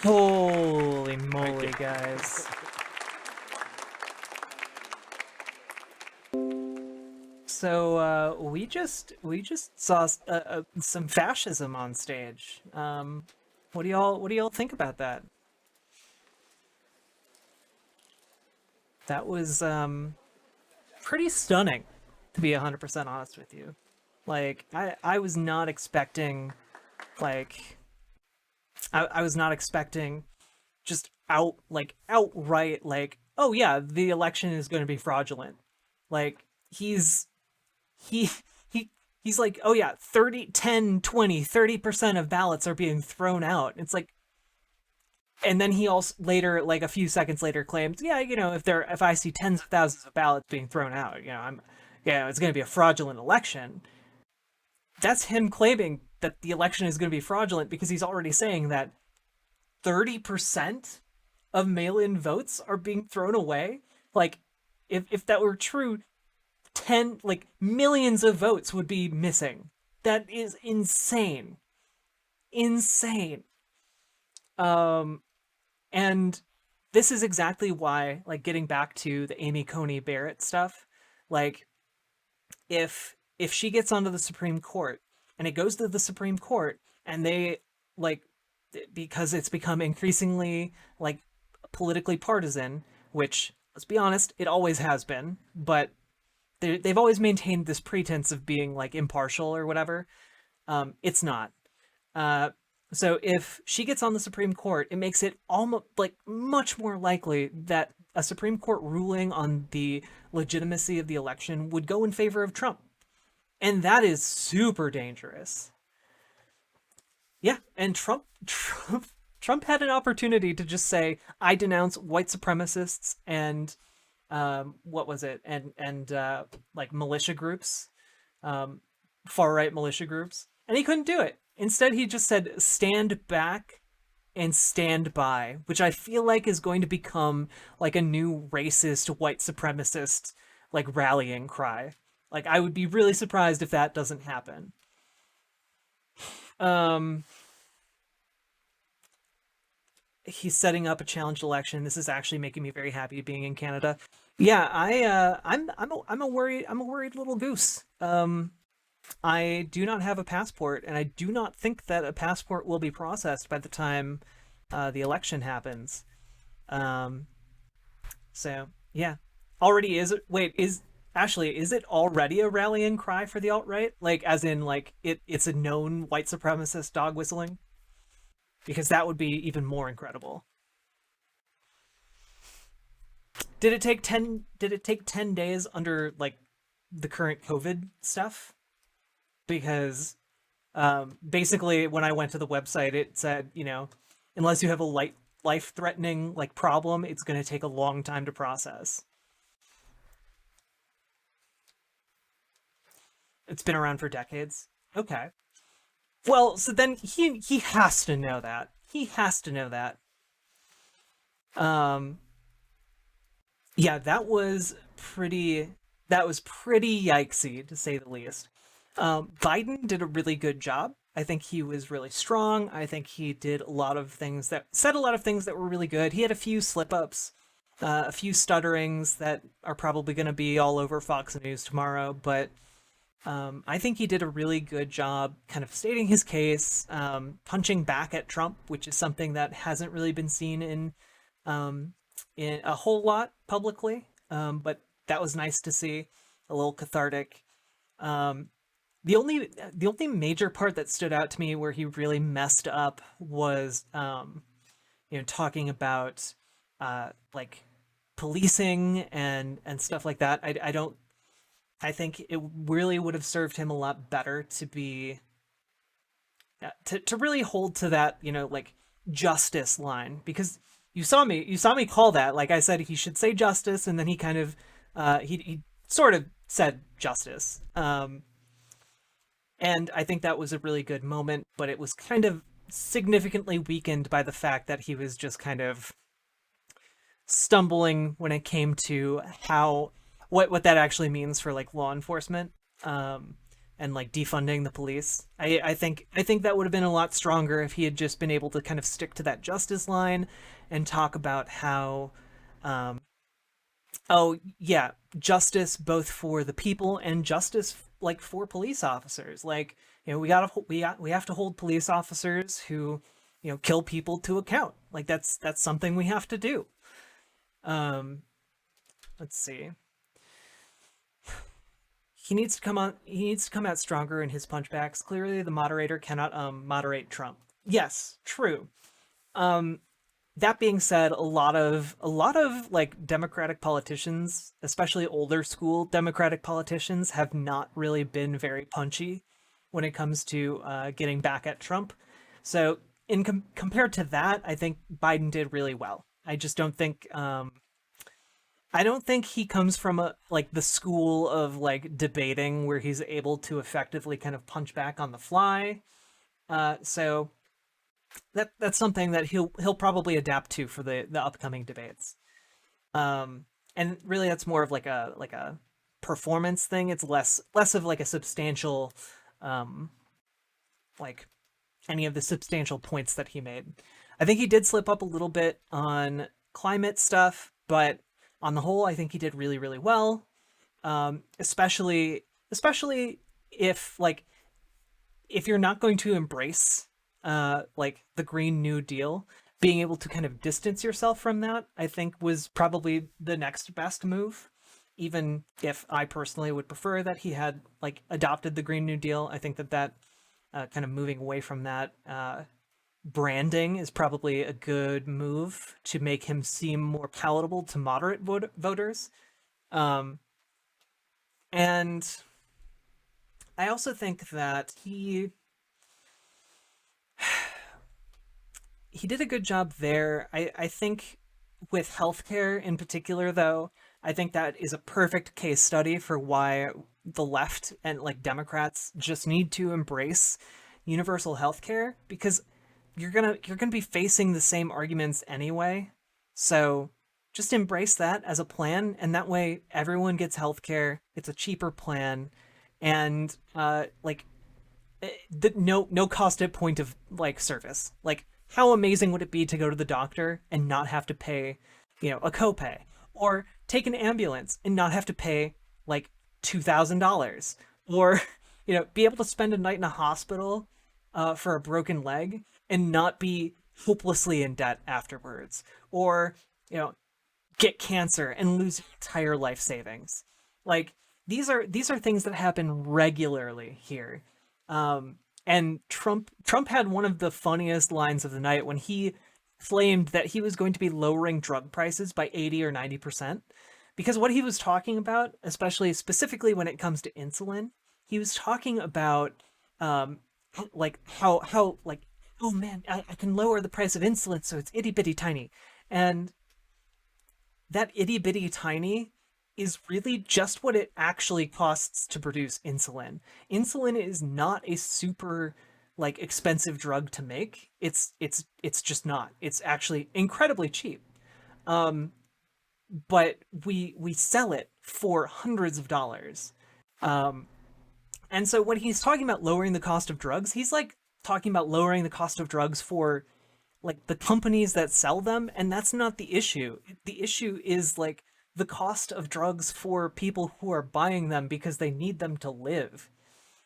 Holy Thank moly, you. guys. So we just saw some fascism on stage. What do y'all think about that? That was pretty stunning, to be 100% honest with you. Like I was not expecting like I was not expecting just outright like, oh yeah, the election is going to be fraudulent. Like he he he's like, oh yeah, 30, 10, 20, 30% of ballots are being thrown out. It's like, and then he also later, like a few seconds later, claimed, yeah, if I see tens of thousands of ballots being thrown out, it's going to be a fraudulent election. That's him claiming that the election is going to be fraudulent because he's already saying that 30% of mail-in votes are being thrown away. Like, if that were true, 10 like millions of votes would be missing. That is insane. Insane. Um and this is exactly why, like, getting back to the Amy Coney Barrett stuff, like, if she gets onto the Supreme Court and it goes to the Supreme Court and they, like, because it's become increasingly, like, politically partisan, which, let's be honest, it always has been, but they've always maintained this pretense of being, like, impartial or whatever. It's not. Uh, so if she gets on the Supreme Court, it makes it almost like much more likely that a Supreme Court ruling on the legitimacy of the election would go in favor of Trump. And that is super dangerous. Yeah, and Trump had an opportunity to just say, "I denounce white supremacists and what was it? And like militia groups, um, far right militia groups," and he couldn't do it. Instead, he just said, "Stand back and stand by," which I feel like is going to become like a new racist white supremacist like rallying cry. Like, I would be really surprised if that doesn't happen. Um, he's setting up a challenged election. This is actually making me very happy being in Canada. Yeah, I'm a worried little goose. I do not have a passport, and I do not think that a passport will be processed by the time the election happens. Um, so yeah, already is it? Wait, is it already a rallying cry for the alt right? Like, as in, like, it's a known white supremacist dog whistling? Because that would be even more incredible. Did it take 10 days under, like, the current COVID stuff? Because basically, when I went to the website, it said, unless you have a life threatening, like, problem, it's going to take a long time to process. It's been around for decades. Okay. Well, so then he has to know that. He has to know that. Um, yeah, that was pretty yikesy, to say the least. Biden did a really good job. I think he was really strong. I think he did a lot of things that said a lot of things that were really good. He had a few slip ups, a few stutterings that are probably going to be all over Fox News tomorrow. But I think he did a really good job kind of stating his case, punching back at Trump, which is something that hasn't really been seen um, in a whole lot publicly. But that was nice to see, a little cathartic. Um, the only major part that stood out to me where he really messed up was, talking about like policing and stuff like that. I don't. I think it really would have served him a lot better to be to really hold to that, like, justice line, because you saw me call that, like, I said he should say justice, and then he kind of he sort of said justice. And I think that was a really good moment, but it was kind of significantly weakened by the fact that he was just kind of stumbling when it came to how what that actually means for, like, law enforcement. and like defunding the police. I think that would have been a lot stronger if he had just been able to kind of stick to that justice line and talk about how um, oh yeah, justice both for the people and justice like for police officers. Like, we have to hold police officers who, kill people to account. Like that's something we have to do. Um, let's see. He needs to come out stronger in his punchbacks. Clearly the moderator cannot moderate Trump. Yes, true. Um, that being said, a lot of like Democratic politicians, especially older school Democratic politicians, have not really been very punchy when it comes to getting back at Trump. So, compared to that, I think Biden did really well. I don't think he comes from a like the school of like debating where he's able to effectively kind of punch back on the fly. So that's something that he'll probably adapt to for the upcoming debates. And really, that's more of like a performance thing. It's less of like a substantial, um, like any of the substantial points that he made. I think he did slip up a little bit on climate stuff, but on the whole, I think he did really really well. Especially if like if you're not going to embrace like the Green New Deal, being able to kind of distance yourself from that, I think was probably the next best move. Even if I personally would prefer that he had like adopted the Green New Deal, I think that kind of moving away from that branding is probably a good move to make him seem more palatable to moderate voters. Um, and I also think that he did a good job there. I think with healthcare in particular, though, I think that is a perfect case study for why the left and like Democrats just need to embrace universal healthcare, because you're gonna be facing the same arguments anyway. So just embrace that as a plan, and that way everyone gets healthcare. It's a cheaper plan, and like no cost at point of like service. Like, how amazing would it be to go to the doctor and not have to pay, a copay, or take an ambulance and not have to pay like $2,000, or be able to spend a night in a hospital for a broken leg and not be hopelessly in debt afterwards, or you know get cancer and lose your entire life savings. Like, these are things that happen regularly here. And Trump had one of the funniest lines of the night when he claimed that he was going to be lowering drug prices by 80 or 90%. Because what he was talking about, especially specifically when it comes to insulin, he was talking about like how like, oh man, I can lower the price of insulin so it's itty bitty tiny. And that itty bitty tiny is really just what it actually costs to produce insulin. Insulin is not a super like expensive drug to make. It's just not. It's actually incredibly cheap. Um, but we sell it for hundreds of dollars. Um, and so when he's talking about lowering the cost of drugs, he's like talking about lowering the cost of drugs for like the companies that sell them, and that's not the issue. The issue is like the cost of drugs for people who are buying them because they need them to live.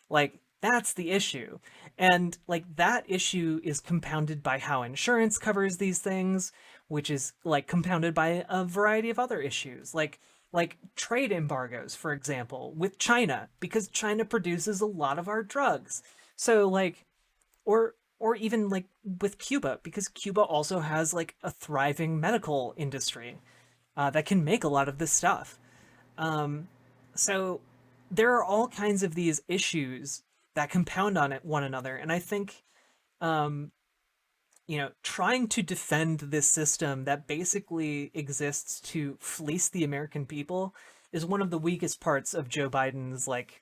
Like, that's the issue. And like that issue is compounded by how insurance covers these things, which is like compounded by a variety of other issues, like trade embargoes, for example, with China, because China produces a lot of our drugs. So like, or even like with Cuba, because Cuba also has like a thriving medical industry that can make a lot of this stuff. Um, so there are all kinds of these issues that compound on it one another, and I think um, trying to defend this system that basically exists to fleece the American people is one of the weakest parts of Joe Biden's like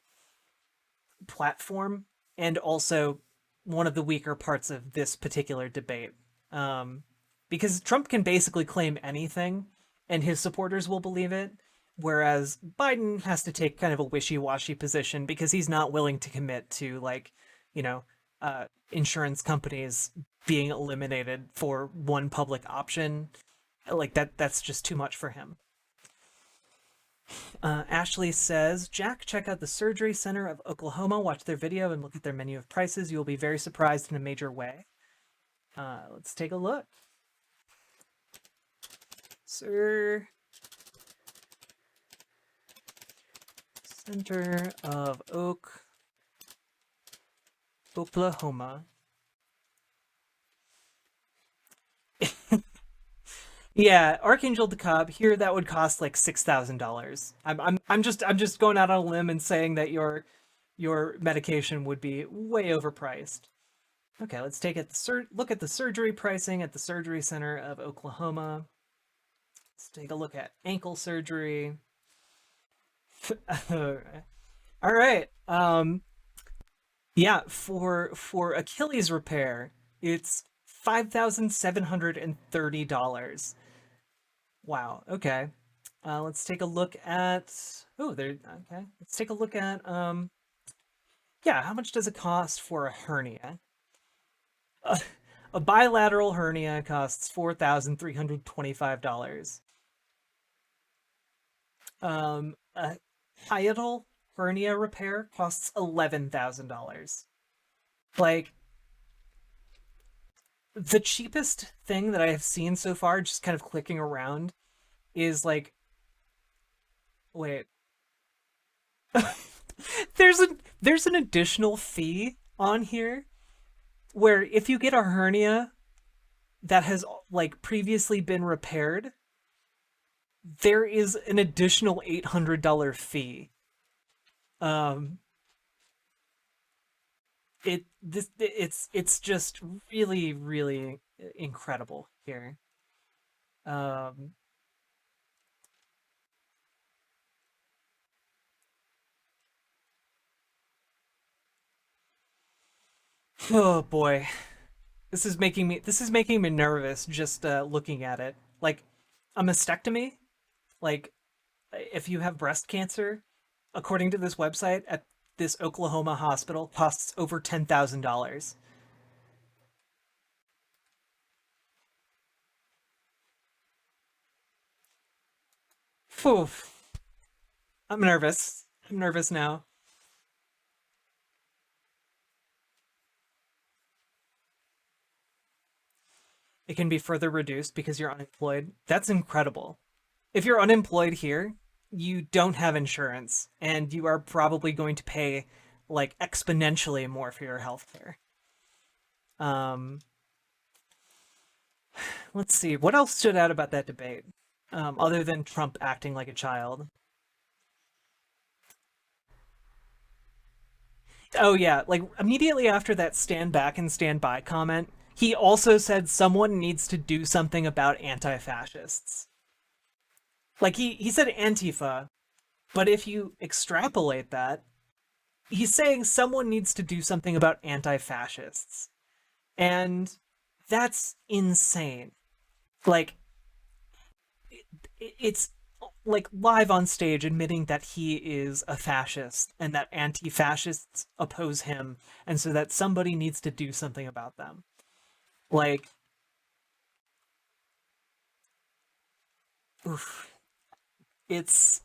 platform, and also one of the weaker parts of this particular debate. Um, because Trump can basically claim anything, and his supporters will believe it. whereas Biden has to take kind of a wishy-washy position because he's not willing to commit to like, you know, insurance companies being eliminated for one public option. Like that's just too much for him. Ashley says, Jack, check out the Surgery Center of Oklahoma. Watch their video and look at their menu of prices. You will be very surprised in a major way. Let's take a look. Sir Center of Oklahoma. Yeah, Archangel DeKalb here that would cost like $6,000. I'm just going out on a limb and saying that your medication would be way overpriced. Okay, let's take it look at the surgery pricing at the Surgery Center of Oklahoma. Let's take a look at ankle surgery. All right. Yeah, for Achilles repair, it's $5,730. Wow. Okay. Let's take a look at. Oh, there. Okay. Let's take a look at. Yeah. How much does it cost for a hernia? Uh, a bilateral hernia costs $4,325. A hiatal hernia repair costs $11,000. Like the cheapest thing that I have seen so far, just kind of clicking around, is like, wait, there's an additional fee on here where if you get a hernia that has like previously been repaired, there is an additional $800 fee. Um, it's just really incredible here. Um, oh boy, this is making me nervous just looking at it. Like a mastectomy, like if you have breast cancer, according to this website at this Oklahoma hospital, costs over $10,000. Phew, I'm nervous. I'm nervous now. It can be further reduced because you're unemployed. That's incredible. If you're unemployed here, you don't have insurance and you are probably going to pay like exponentially more for your healthcare. Um, let's see. What else stood out about that debate? Other than Trump acting like a child. Oh yeah, like immediately after that stand back and stand by comment, he also said someone needs to do something about anti-fascists. Like he said Antifa, but if you extrapolate that, he's saying someone needs to do something about anti-fascists. And that's insane. Like it's like live on stage admitting that he is a fascist and that anti-fascists oppose him and so that somebody needs to do something about them. Like oof, it's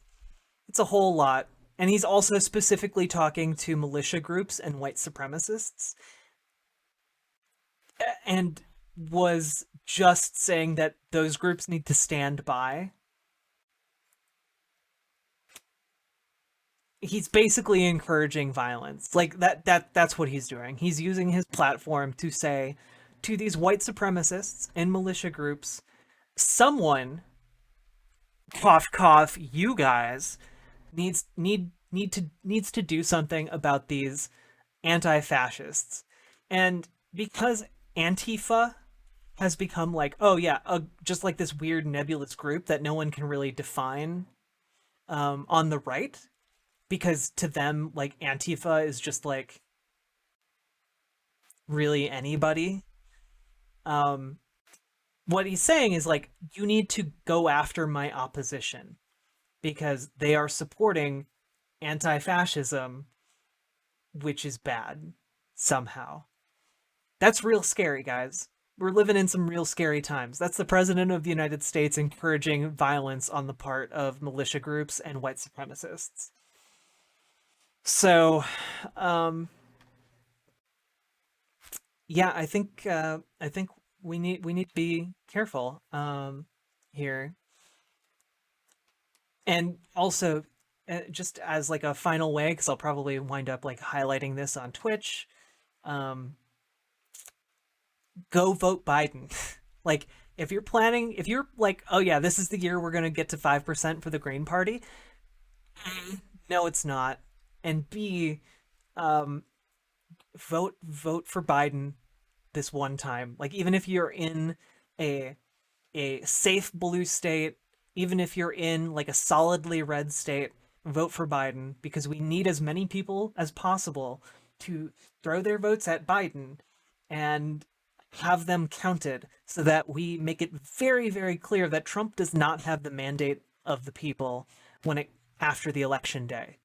it's a whole lot. And he's also specifically talking to militia groups and white supremacists and was just saying that those groups need to stand by. He's basically encouraging violence. Like that's what he's doing. He's using his platform to say to these white supremacists and militia groups, someone cough cough you guys needs to do something about these anti-fascists. And because Antifa has become like, oh yeah, just like this weird nebulous group that no one can really define on the right, because to them, like Antifa is just like really anybody. Um, what he's saying is like, you need to go after my opposition. because they are supporting anti-fascism, which is bad somehow. That's real scary, guys. We're living in some real scary times. That's the president of the United States encouraging violence on the part of militia groups and white supremacists. So, um, yeah, I think we need to be careful here, and also just as like a final way, because I'll probably wind up like highlighting this on Twitch. Um, go vote Biden. Like, if you're like, oh yeah, this is the year we're gonna get to 5% for the Green Party. No, it's not. And B, um, vote for Biden this one time. Like, even if you're in a a safe blue state, even if you're in like a solidly red state, vote for Biden, because we need as many people as possible to throw their votes at Biden and have them counted so that we make it very, very clear that Trump does not have the mandate of the people when it after the election day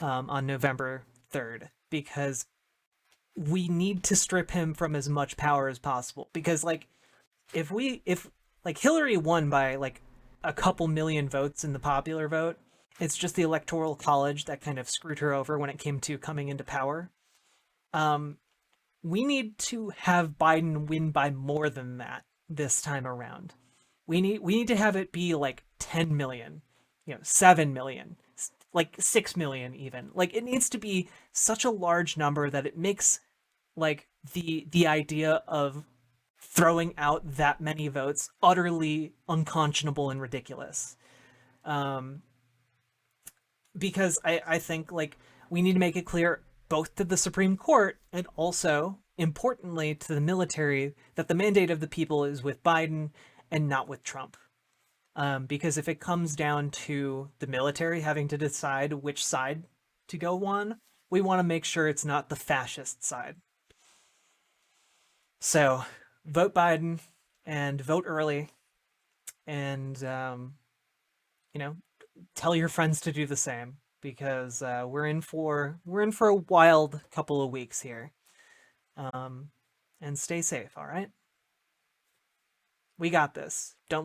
on November 3rd, because we need to strip him from as much power as possible. Because like if like Hillary won by like a couple million votes in the popular vote, it's just the electoral college that kind of screwed her over when it came to coming into power. Um, we need to have Biden win by more than that this time around. We need to have it be like 10 million, 7 million, like 6 million even. Like, it needs to be such a large number that it makes like the idea of throwing out that many votes utterly unconscionable and ridiculous. Um, because I think like we need to make it clear both to the Supreme Court and also importantly to the military that the mandate of the people is with Biden and not with Trump. Because if it comes down to the military having to decide which side to go on, we want to make sure it's not the fascist side. So vote Biden and vote early, and you know, tell your friends to do the same, because we're in for a wild couple of weeks here. Um, and stay safe. All right, we got this. Don't